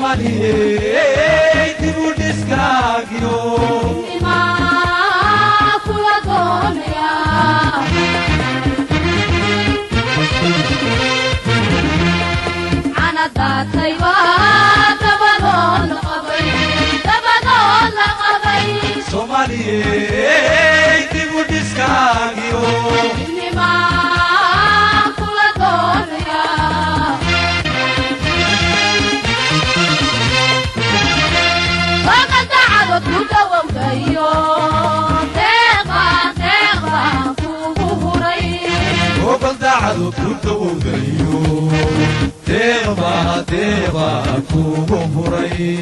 Somaliye dibudiskagyo ima kula doonaya ana daatayba dabadoon la qabay Somaliye dibudiskagyo ima kula doonaya وقد عرض دوامدايو تيغا كوغوري وقل دعدو كدوغيو تيغا كوغوري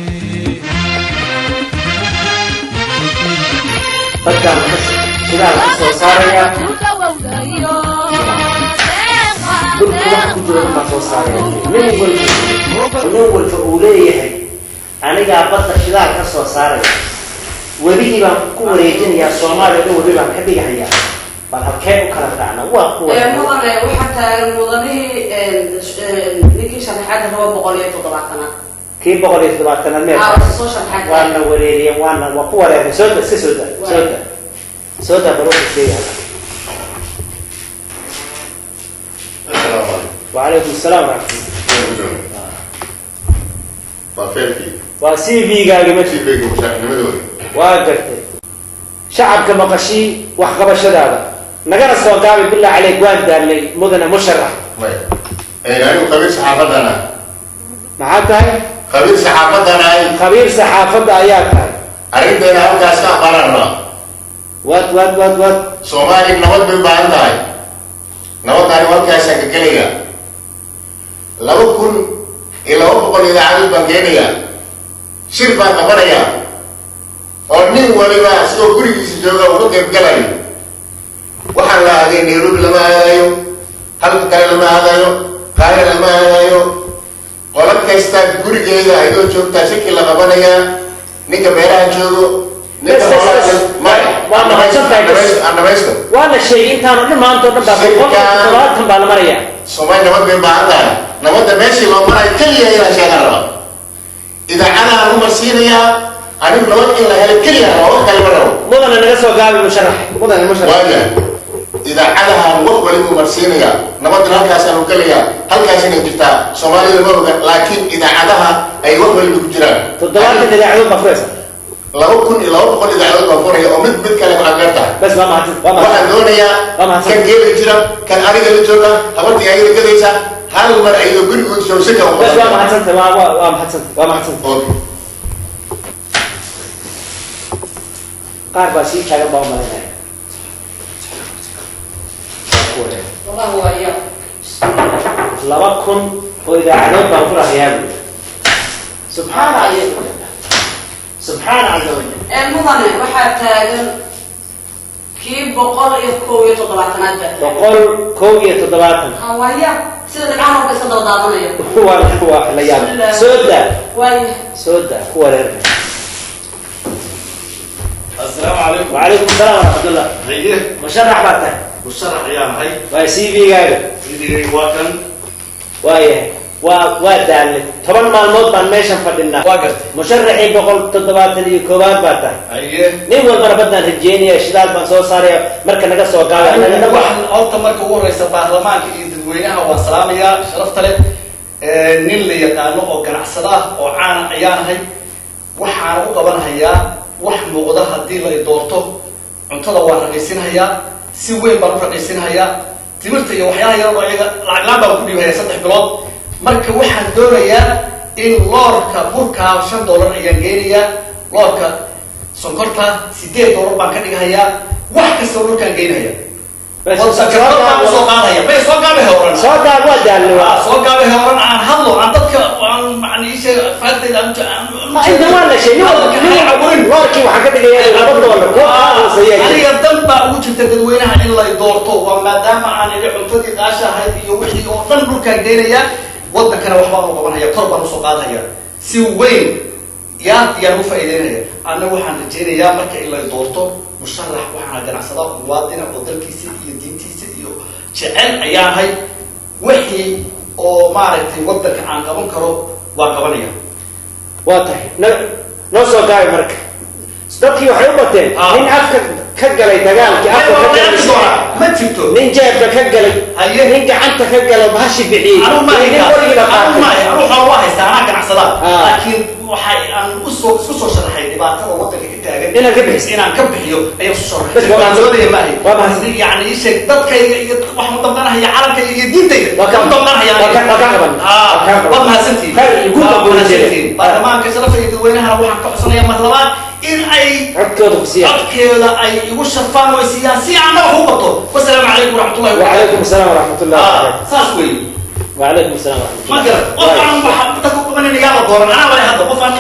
dadkan sidaa ku soo saaraya دوامدايو dulku wax ku jiro ma soo saaraya nin walba uu leeyahay aniga badda shidaal ka soo saaraya weli baan ku wareejinaya Soomaaliya weli baan ka dhigaya bal halkee u kala raacna waa kuwa mudane waxa taagan mudane ninkii sharaxaad rabo 170 kii 170 meel soo sharaxaad waana wareeriyeen waana waa ku wareeriyeen sooda baruuxi sheegay وعليكم السلام ورحمة الله. وفيركي. وسي في قال ما سي في مشاكل مدوري. واجرت. شعب كما قشي وحقب شدابة. نقرأ الصوتاوي بالله عليك وين دار مدن مشرح. يعني خبير صحافتنا. معاك هاي؟ خبير صحافتنا هاي. خبير صحافة آيات هاي. أريد أن أقول كاسا قررنا. وات. سومالي نود بالبعض هاي. نود هاي وات كاسا ككلية. لو كن إلى أوقف إذا عدد بنكينيا شربا قبريا أرنين ولما سوى كل سجودا وفكر قلبي وحن لا هذين يروب لما هذايو هل كان لما هذايو قال لما هذايو قلت كيستاد كل جيدا هيدو شوكتا شكل قبريا نيكا بيرا شوكو نيكا وانا الشيء انت ما انت تبغى بالمريا سومالي نود بالبعض نود ماشي لو مرة كلية إلى شغلة إذا أنا مرسينيا أنا نود إلى هالكلية أو كلمة مو أنا نقص وقابل المشرح واجه إذا أنا نود ولي مرسينيا نود هالك أسأل كلية هالك أسأل جبتا سومالي نود لكن إذا عدها أي وقت ولي بكجرا تدوار إذا عدو مفرسة لو كن إلى وقت إذا عدو مفرسة أو مد كلمة عقرتها بس ما معتز واحد دونيا كان جيل الجرا كان أريد الجرا هبطت يا جيل كذا هل المرء يقول كنت شو سكة بس ما حسنت ما حسنت أوكي قارب سي كلام باو مالنا والله هو يا لبكم وإذا عدوك بانفرح يا سبحان الله سبحان عز وجل المدن waxa taagan kii 170 boqol kow iyo toddobaatan hawaya sida dhacdo ka soo daadanaya waa la yaab sooda kuwa reer السلام عليكم. وعليكم السلام ورحمة الله. هيه. مشرح بعدين. مشرح يا هاي. واي سي في قاعد. سيدي واكن. واي وادال. طبعا معلومات بان ماشان فدنا. واقرت. مشرحي بقول تضبط لي كوبات بعدين. هيه. نيم والمرة بدنا الجينية شدال بنصور صاري مركز نقص وقال. أنا واحد أول مركز هو رئيس البرلمان كي وينها والسلام يا شرفت له. نيل يقالوا أو كان عصرة أو عان عيان هاي. وحنا وقبلنا هيا. wax muuqda hadii la doorto cuntada waa raqiisinaya si weyn baan u raqiisinaya timirta iyo waxyaalaha yar oo iyaga lacag la baa ku dhibaya 3 bilood marka waxaan doonayaa in loorka burka $5 ayaan geynaya loorka sonkorta $8 baan ka dhigayaa wax kasta oo dhulkaan geynaya بس سoo qaadahay horan soo qaad waa daalwa soo qaadahay horan aan hadlo aan dadka aan macniisha faadayda aan inta wala shay warkii waxa ka dhigay $2 ko aniga danba ugu jirta dadweynaha in la doorto waa maadaama aan ila cuntadii qaashahay iyo wixii oo dhan dhulkaan geynaya wadankana waxba aan qabanaya kor baan soo qaadaya si weyn yaa u faa'iideynaya ana waxaan rajeynayaa marka in la doorto مشرح وحنا جناحنا وادنا ودلكيسي iyo diintiisa iyo jecel ayahay wixii oo maaragtay wadanka aan qaban karo waa qabanaya واضح نوصل قاعد مركب dadkii waxay u bateen nin afka ka galay dagaalkii afka ka galay ma jirto nin jeebka ka galay nin gacanta ka galay bahashi bixiyay nin qoriga qaatay ruuxa waa haystaa ganacsada laakiin waxay aan isku soo sharaxay dhibaatada waddanka ka taagan inaan ka bixiyo ayaan soo sharaxay doodaya maahay yani isheeg dadkayga iyo wax ma damqanahaya calankayga iyo diintayda waa ka damqanahaya waa mahadsantihiin baarlamaanka sharafta iyo dadweynahana waxaan ka codsanayaa mar labaad in ay codkeeda ay igu sharfaan oo siyaasi annaga ku qabto wasalaamu calaykum waraxmatullahi وعليكم السلام ورحمة الله وبركاته saas wey وعليكم السلام ورحمة الله ma garan qofaan waxa dadku qaban nigaala dooran anaa wala hadda qofaan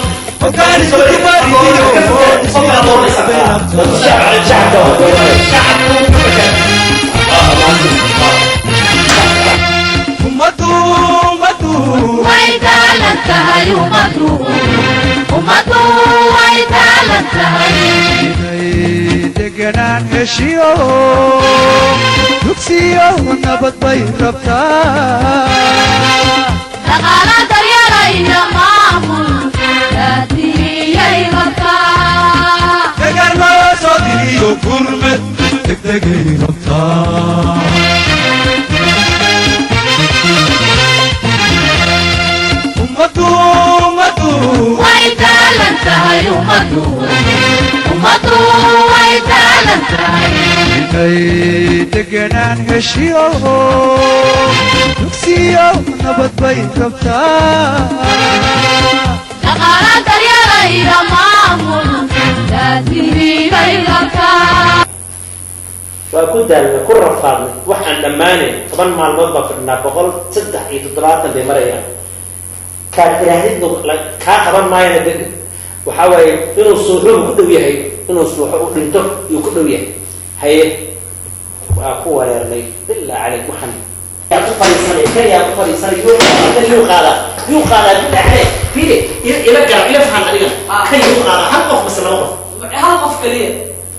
deganaan heshiyo dugsiyo nabad bay rabtaa dhaqaala daryeelayna maamul daadiyay rabtaa degaan loo soo diriyo gurmad degdegay rabtaa ummadu way taalan tahay ummadu way taalan tahay inay deganaan heshiyo dugsiyo nabad bay rabtaa dhaqaala daryeelayna maamul daadiyay rabtaa waa ku daalna ku rafaadnay waxaan dhammaanayn 10 maalmood baa fadhinaa 173 bay marayaan kaa tiraahdidu kaa qaban maayana waxaa waaye inuu suuxuhu ku dhow yahay inuu suuxo u dhinto iyuu ku dhow yahay haye waa ku wareernay bilaa caleyk waxaan yaa ku fariisanay kan yaa ku fariisanay yuu qaadaa bilaa caleyk fiiri ila gara ila fahan adiga kan yuu qaadaa hal qof bas laba qof hal qof kaliya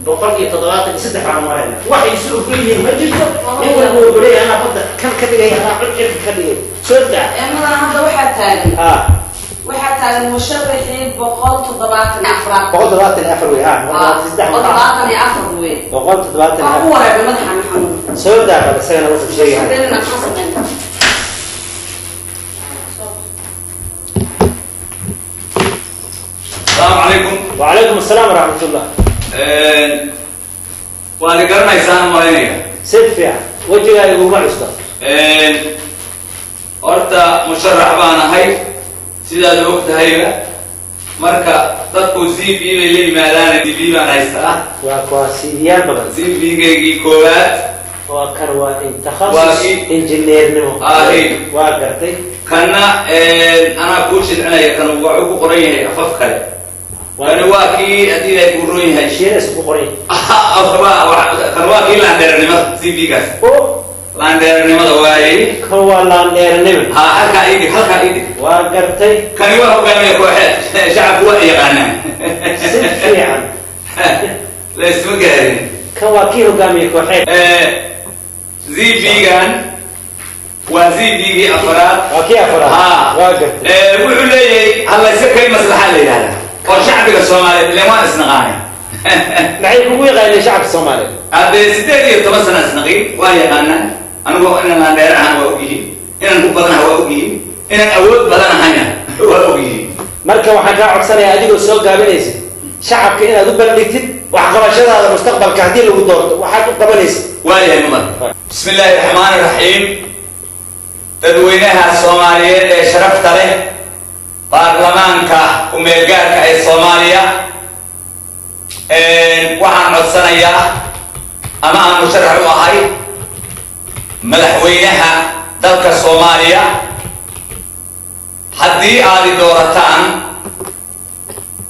173 baan marayna waxay isu ogolyihiin ma jirto in walba uu leeyahay anaa badda kan ka dhigay anaa codcirka ka dhigay soo daa madan hadda waxaa taagan musharaxii 174 174 wey ha 174 wey 174 ku wareegay madaxa maxamuud soo daa bal isagana wuxuu sheegay السلام عليكم وعليكم السلام ورحمة الله وأنا قرنا إنسان مرينيا سيد وجهها يقول ما يصدق أرتا مشرح بانا هاي سيدا الوقت هاي مركا تدكو زي بي لي مالان دي بي بانا يسا وكواسيديان بغل زي بي جي كولات وكروا تخصص انجينير نمو وقرتي كنا أنا كوش العناية كانوا وعوكو قرية أففكري كانوا واكي أدي لا يقولون هاي شيء اسمه قرية كانوا واكي لاندير نمط زي بي كاس لاندير نمط واي هو لاندير نمط هلكا إيدي وقرتي كان يوافق كان يكون شعب واحد يقانا سفيعا لا اسمه كهذا كواكيه قام يكون حيل زي بيجان وزي بيجي أفراد وكي أفراد واقف وحول لي الله يسكر مصلحة لي هذا وشعبك الصومالي اللي ما نسنغاني نعيب هو يغير شعب الصومالي هذا ستة تمسنا سنغي وهي قانا أنا هو إن أنا داير عن وأوجيه إن نقول بدنا هو أوجيه إن أول بدنا هنيا هو أوجيه مركب وحكا عكسر يا أديك السوق قابليس شعب كأنه دبل ليكتد وحقبشة هذا المستقبل كهدين لو دورته وحكوا قابليس وهي المضر بسم الله الرحمن الرحيم تدوينها الصومالية شرفت له برلمانك وميلقارك الصومالية وحن عدسانيا أما المشرح الوحي ملحوينها دلك الصومالية حدي آدي دورتان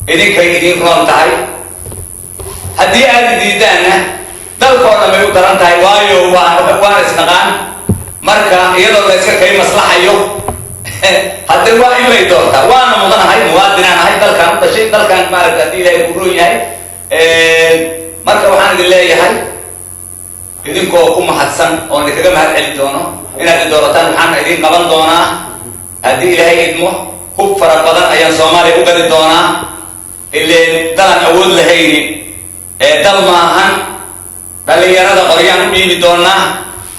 إذن كي إذن كرمتاي حدي آدي ديدان دلكونا ما يقدرانتاي وايو وارس نغان marka iyadoo la iska kay maslaxayo hadda waa in lay doortaa waana mudanahay muwaadinaan ahay dalkan dhashay dalkan maaragta hadii ilaahay ku roon yahay marka waxaan idin leeyahay idinkoo ku mahadsan oo idinkaga mahad celin doono inaad i doorataan waxaan idin qaban doonaa haddii ilaahay idmo hub fara badan ayaan soomaaliya u gadi doonaa ileen dalan awood lahayni dal maahan dhalinyarada qoryaan u dhiibi doonaa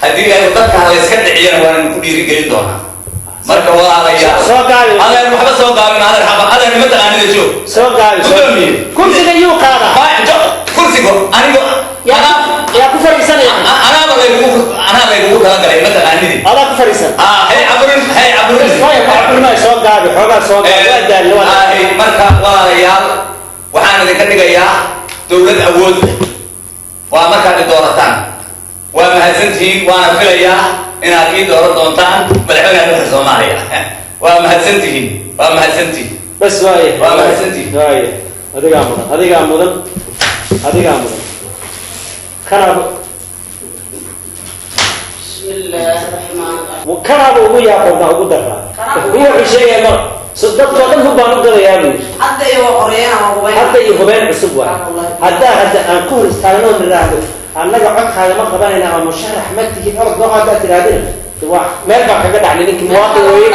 haddii ay dadka layska dhiciyana waan ku dhiirigelin doonaa marka walaalayaal adeer waxba soo gaabin adeer ma taqaanida joog soo gaabi kursiga yuu qaadaa kursigo anigo yaa ku fariisanaya anaa laygugu talagalay ma taqaanidi adaa ku fariisan hey caburin soo gaabi xoogaa soo gaabi marka walaalayaal waxaan idinka dhigayaa dowlad awood waa markaad i doorataan waa mahadsantihiin waana filayaa inaad ii dooran doontaan madaxweynaha dalka soomaaliya waa mahadsantihiin bas waaye waa mahadsantihiin waaye adigaa mudan kanaaba bismillaahi raxmaani raxiim kanaaba ugu yaaqoobaa ugu daraa wuxuu sheegaya ma dadkoo dhan hubbaan u gadayaa buu yidhi hadda iyo qoreeyana waa hubeen hadda iyo hubeen cusub waay hadda aan ku hor istaagno niraahdo annaga codkaaga ma qabanayna ama musharax ma tihin orod noo haddaad tirahdina waa meel baan kaga dhacnay ninkii muwaadin weeye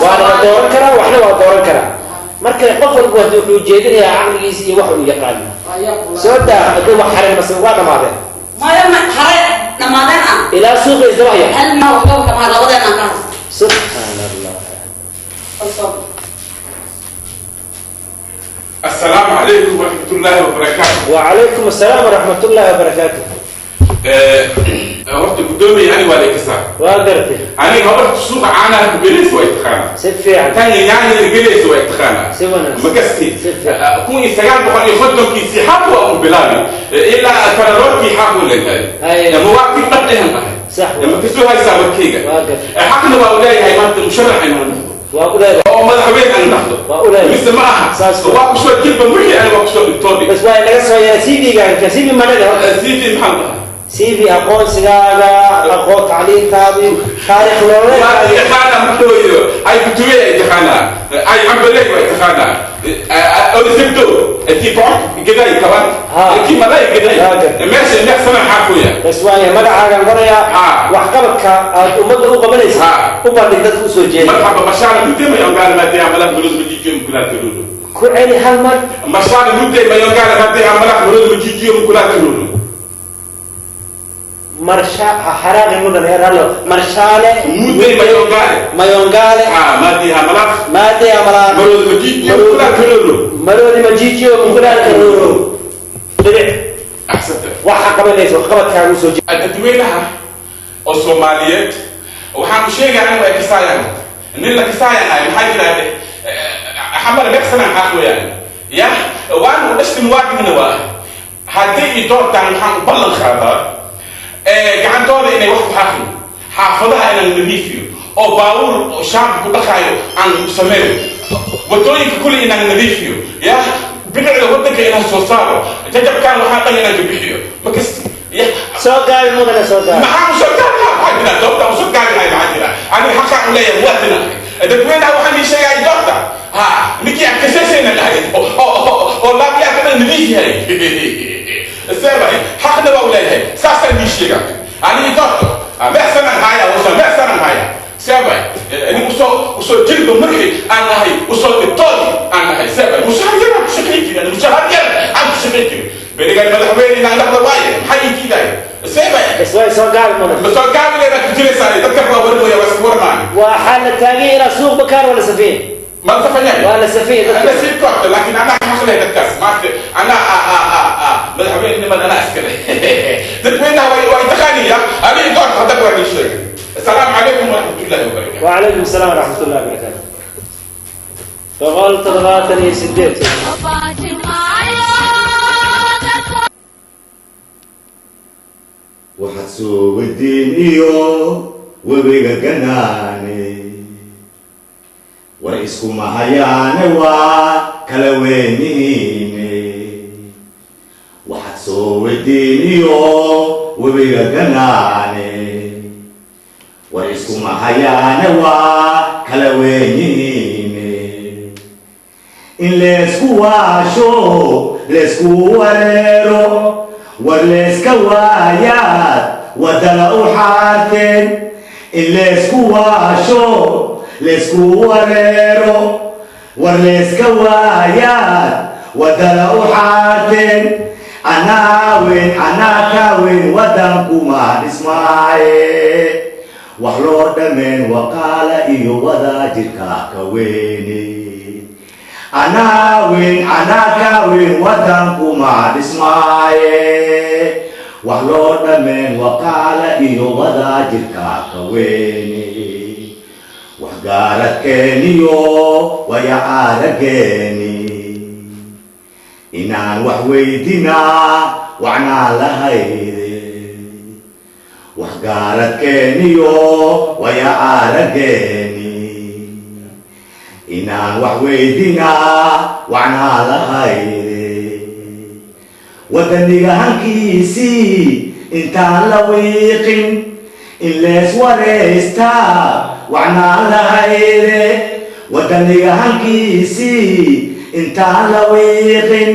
waana la dooran karaa waxna waa dooran karaa marka qof walba wuxuu jeedinayaa caqligiisa iyo wax uu yaqaano soo daa haddii wax xareen mase waa dhamaadeen maya hare dhamaadeen ah ilaa suuqa isdabaya hal ma waxba kama labadeen aan ka haysto subxaan allah السلام عليكم ورحمة الله وبركاته. وعليكم السلام ورحمة الله وبركاته. وقت قدومي أنا ولا كسر. وقدرتي. أنا قبلت السوق أنا بجلس ويتخانق. سفي عن. تاني يعني الجلس ويتخانق. سونا. مكستي. كون يستجاب بقول يخدم كيسي حبوا أو بلادي إلا الفرارات كي حبوا لله. لما وقت بدهم بقى. صح. لما كسروا هاي سامر كيجا. حقنا بقولي هاي ما مشرع إنه وأولاد أو مذهبين أنا نحضر وأولاد مثل معها وأقصد كلمة محي أنا وأقصد التوبي بس واي نقص يا سيدي قال كسيدي ما نقدر سيدي محمد سيدي أقول سجارة أقول تعليم تابي تاريخ لولا ما يتخانى محتوى أي بتوي يتخانى أي عملية يتخانى أو سبتو أنتي فوق كذا كمان أنتي ملاي كذا ماشي نحسن حافويا بس واي ما دعنا نقرأ وحكمك أمد هو قبليس وبعد كده تسوي مرحبا مشاعر مدة يوم قال ما دي عملها بروز بتيجي كلها تقولوا كل هالمر مشاعر مدة يوم قال ما دي عملها بروز بتيجي كلها تقولوا مرشا حرام المدن هرالو مرشالة مدة ما يونغالي ما دي عملها بروز بتيجي كلها تقولوا مرود مجيجي وكلها تقولوا بدع أحسنت waxa qabanayso qabadkaagu soo jeedo dadweynaha oo Soomaaliyeed waxaan sheegayaa in ay kisaayaan nin la kisaayaan ay maxay yiraahdeen xamar beexsana xaqooyaan ya waan u dhashin waadina waa hadii doortaan waxaan ballan qaadaa gacantooda inay wax ku xaqin xaafadaha inaan nadiifiyo oo baawur oo shaab ku dhaqaayo aan sameeyo wadooyinka kulli inaan nadiifiyo ya بنعلى ودك إلى الصوصارة تجب كان وحاطا إلى جبحيه ما كست سوقاي مدن سوقاي ما حام سوقاي عندنا دوتا وسوقاي هاي عندنا أنا حكى عليه وقتنا إذا كنا وحني شيء هاي دوتا ها نكي أكسسنا هاي أو لا بيأكل النبيذ هاي السبب حقنا وولاي هاي ساسا نيشيك أنا دوتا ما سنة هاي وصل ما سنة هاي سبب إني وصل جلد مرحي أنا هاي وصل الطالي أنا هاي سبب مساعدة شكلي أنا مساعدة أنا شكلي بنيجي مذهبين إن عندنا رواية حي كذا سبب اسمعي سوقاي مدن بس قبل إنك تجلس عليه تذكر بابا يا بس ورمان وحال التغيير سوق بكار ولا سفين ما تفهمني ولا سفين أنا سيب كوت لكن أنا حصل هذا الكاس ما أنا مذهبين إنما أنا أسكت تبين هو يتخاني يا أنا يدور هذا كويس شيء السلام عليكم ورحمة الله وبركاته وعليكم السلام ورحمة الله وبركاته فغلط ضغطني سديت waxaad soo wadiin iyo webiga ganaane war isku mahayaane waa kala weynihiine waxaad soo wadiin iyo webiga ganaane war isku mahayaane waa kala weynihiine in leesku waasho leesku wareero war leeska waayaad wadana u xaarteen in leesku waasho leesku wareero warleeska waayaad wadala u xaateen anaa kaaweyn wadankuma dhismaaye wax loo dhameen waqaala iyo wadaa jirka ka weyne anaa kaaweyn wadankuma dhismaaye wax loo dhameen waqaala iyo wadaa jirka ka weyne wax gaaradkeeniyo waya aarageeni inaan wax weydinaa wacnaa lahayde wax gaaradkeeniyo waya aarageeni inaan wax weydinaa wacnaa lahayde wadaniga hankiisii intaan la wiiqin in lees wareystaa wacnaa lahayde wadaniga hankiisii intaan la wiiqin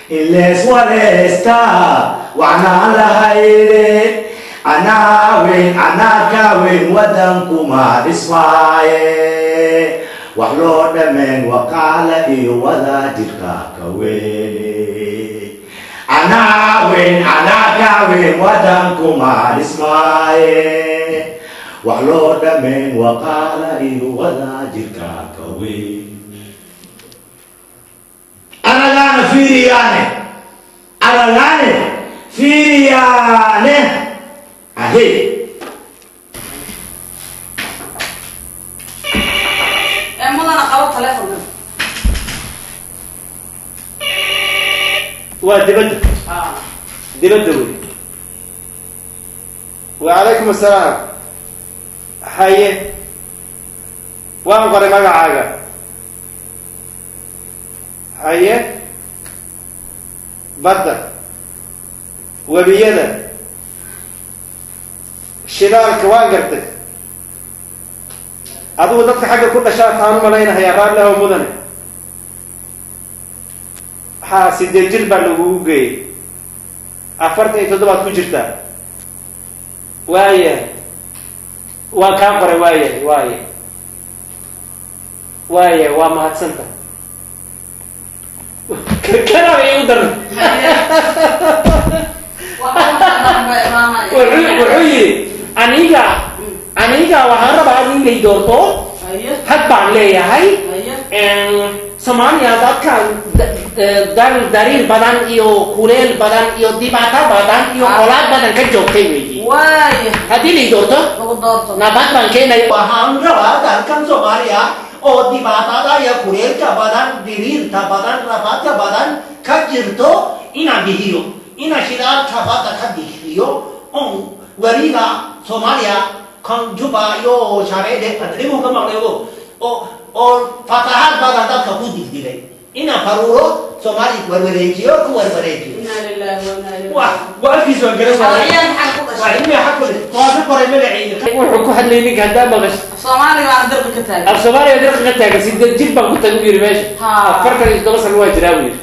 in lees wareystaa wacnaa lahayde anaa kaaweyn wadankuma dhismaaye wax loo dhameen waqaala iyo wadaa jirka ka weyne anaa kaaweyn wadankuma dhismaaye wax loo dhameen waqaala iyo wadaa jirka ka weyne anagaana fiiriyaane ahe mudana qabo telefonka waa dibadda wey wacalaykum assalaam haye waan qoray magacaaga haye badda webiyada shidaalka waan gartay adigu dadka xagga ku dhashaa taan u malaynahayaa raadlaho mudane haa 8 jir baa lagugu geeyey 47 ku jirtaa waayahay waan kaa qoray waayahay waa mahadsanta kanaaba igu daran wuxuu yidhi aniga waxaan rabaa in lay doorto had baan leeyahay Soomaaliya dadka dariir badan iyo kuleel badan iyo dhibaato badan iyo colaad badan ka joogtay weeye haddii lay doorto nabad baan keenaya waxaan rabaa dalkan Soomaaliya oo dhibaatada iyo kuleelka badan diriirta badan rafaadka badan ka jirto inaan bixiyo inaan shidaalka badda ka bixiyo on wariga Soomaaliya kan Juba iyo Shabeelle adrimu ka maqleeyo oo fatahaad badan dadka ku digdilay inaan faruuro Soomaaliya warwareejiyo ku warwareejiyo وألفي سؤال جلسة وعلمي حكوا توافق ولا ملعين wuxuu ku hadlay ninka hadaa maqash Soomaaliya waa darbi ka taagan Soomaaliya darbi ka taagan sidii jib baan ku taagay meesha afartan iyo toban sano waa jiraa wiil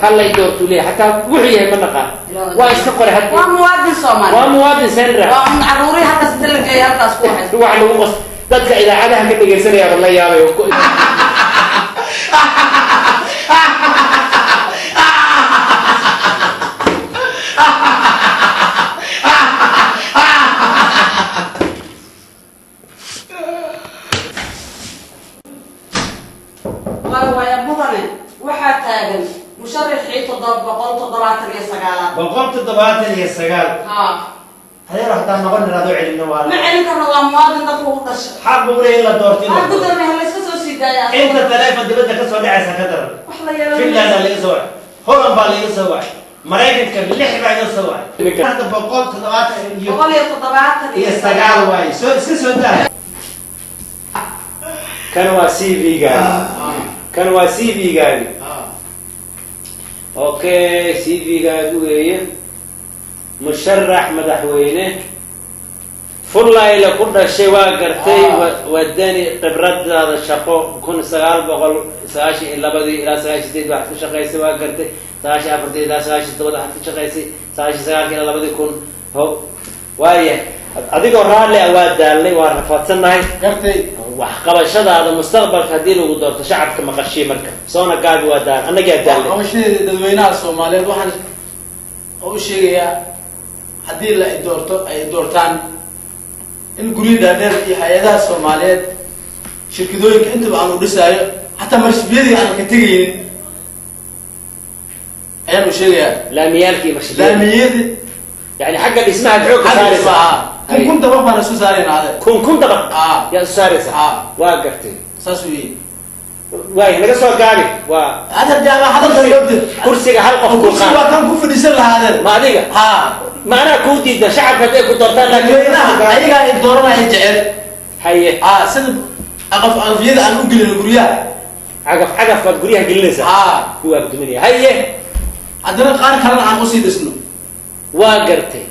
hal ay doorto leeyahay hatta wuxuu yahay ma naqaan waa iska qoray hadda waa muwaadin Soomaali waa muwaadin seenra waa caruuri hadda sidalkay halkaas ku haysto wax lagu qos dadka idaacadaha ka dhageysanaya la yaabay بقوم تضباط يا سجال هذا راح تنقل نرادو علمنا ولا ما علمك أنا مواطن دكتور قش حاب بقولي إلا دورتين أنا قدر ما هلا سكسو سيدايا أنت تلاقي بدك كسر عايز كدر في الله اللي يسوع هون بالي يسوع مراكز كم اللي حبا يسوع هذا بقوم تضباط بقول يا تضباط يا سجال واي سو ده كانوا سي في قال اوكي سي في قال مشرح مدحوينه فلا الى كل شيء واقرتي وداني قبرد هذا الشقو كن سغال بقول ساشي الا بدي الى ساشي دي واحد شقيسي واقرتي ساشي افرتي الى ساشي دو واحد شقيسي ساشي سغال كلا بدي كن هو وايه اديكو رالي اواد دالي وارفاتسناي gartay waxqabashadaada mustaqbalka haddii lagu doorto shacabka maqashii marka soona gaabi waa daan annagaa daalle qabashadeeda dadweynaha soomaaliyeed waxaan u sheegayaa haddii la doorto ay doortaan in guryo dhaadheer iyo hay-adaha soomaaliyeed shirkadooyinka intaba aan u dhisaayo xataa marshibiyadii aan ka tegaynin ayaan u sheegayaa laamiyaalkii marshibiyada laamiyadii yani xagga dhismaha xoog ka saaraysa kun dabaq baan isu saarayna ade kun dabaq yaa isu saaraysa waa gartay saas u yihi waay naga soo gaabi waa hada jaamaacada kursiga hal qof ku qaad waa kan ku fadhiisan lahaadeen ma adiga maanaa kuu diida shacabka hadday ku doortaan ayagaa ay dooranaya jecel haye sida aqafiyada aan u gelino guryaha cagaf baad guryaha gelinaysaa kuwaa guduminaya haye haddana qaar kalena aan usii dhisno waa gartay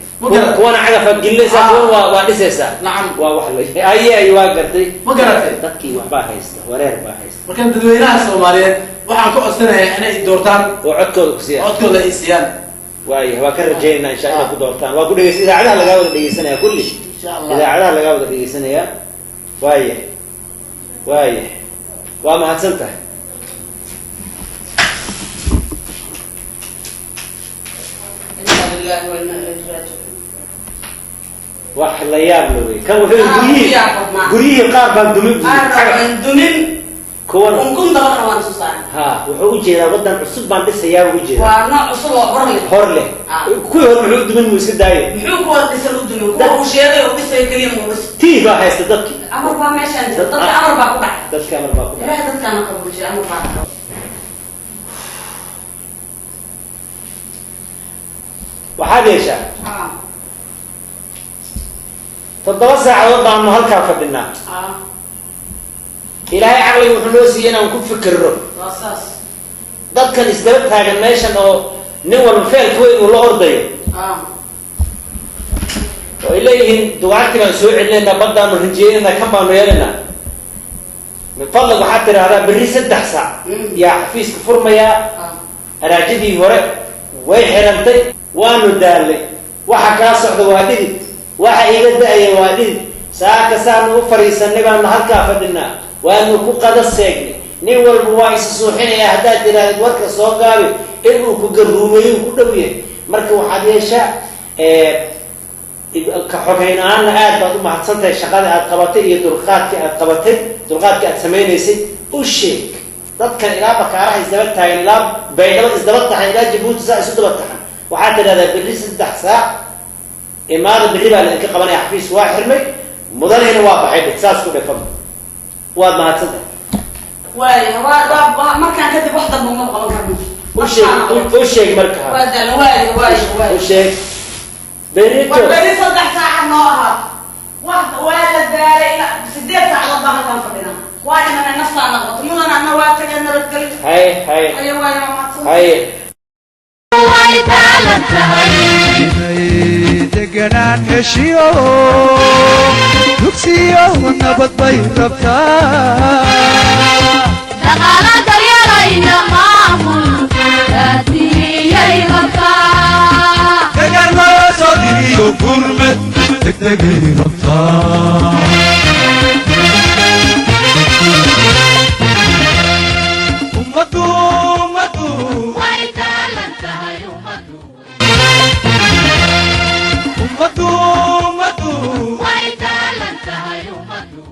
kuwana cagafaad gelinaysaa kuwana waa dhisaysaa nacam waa wax la haye waa gartay ma garatay dadkii waxbaa haysta wareer baa haysta marka dadweynaha soomaaliyeed waxaan ka codsanayaa inay doortaan oo codkooda ku siiyaan codkooda ay siiyaan waaye waa ka rajaynaa insha Allah ku doortaan waa ku dhageysan idaacadaha laga wada dhageysanaya kulli insha Allah idaacadaha laga wada dhageysanaya waaye waa mahadsan tahay wax la yaab la wey kan wuxuu guryihii qaar baan dumin kuwan kun dabaqna waan isu saaray wuxuu u jeedaa wadan cusub baan dhisayaa u jeedaa waa nooc cusub oo hor leh kuwii hore muxuu dumin muu iska daayay muxuu kuwa dhisan u dumin kuwa uu sheegay oo dhisay kaliya muu dhis tii baa haysta dadkii amar baa meeshaan jira dadka amar baa ku dhacay dadka amar baa ku dhacay ilaahay dadkaana qabuujiya amar baa waxaad yeeshaa 7 saacadood baanu halkaa fadhinaa ilaahay caqliga wuxuu noo siiyey inaan ku fikirro dadkan isdaba taagan meeshan oo nin walba feelka weyn uu la ordayo oo ay leeyihiin dugaagtii baan soo celinaynaa baddaanu rajeynayna kan baanu yeelaynaa min fadlig waxaad tidhaahdaa berri 3 saac yaa xafiiska furmayaa araajadii hore way xirantay waanu daalay waxa kaa socda waa dhidid waxa iga da-aya waa dhidid saaka saanu u fariisanay baanu halkaa fadhinaa waanu ku qada seegnay nin walba waa isa suuxinaya haddaad tiraahdeed warka soo gaabi inuu ku garuumayo ku dhow yahay marka waxaad yeeshaa ka xogeyn ahaana aad baad u mahadsan tahay shaqada aad qabatay iyo dulqaadkii aad samaynaysay u sheeg dadkan ilaa bakaaraha isdaba taagan ilaa baydhabo isdaba taxan ilaa jabuuti saa isu daba taxan waxaad tidhahdaa berri 3 saac imaada berri baa laidinka qabanaya xafiis waa xirmay mudanayna waa baxay saas ku dhefan waad mahadsan tahay waayo markaan kadib wax dambe uma qaban karno u sheeg marka u sheeg berri 3 saac noo ahaa waa la daaray 8 saacadood baan halkaan fadhinaa waa inana naftaa noqoto mudan anna waa tagay nabadgelyo haye inay deganaan heshiyo dugsiyo nabad bay rabtaa dhaqaala daryeelayna maamul daadiyay rabtaa degaan loo soo diriyo gurmad degdegay rabtaa ummadu way taalan tahay ummadu way taalan tahay ummadu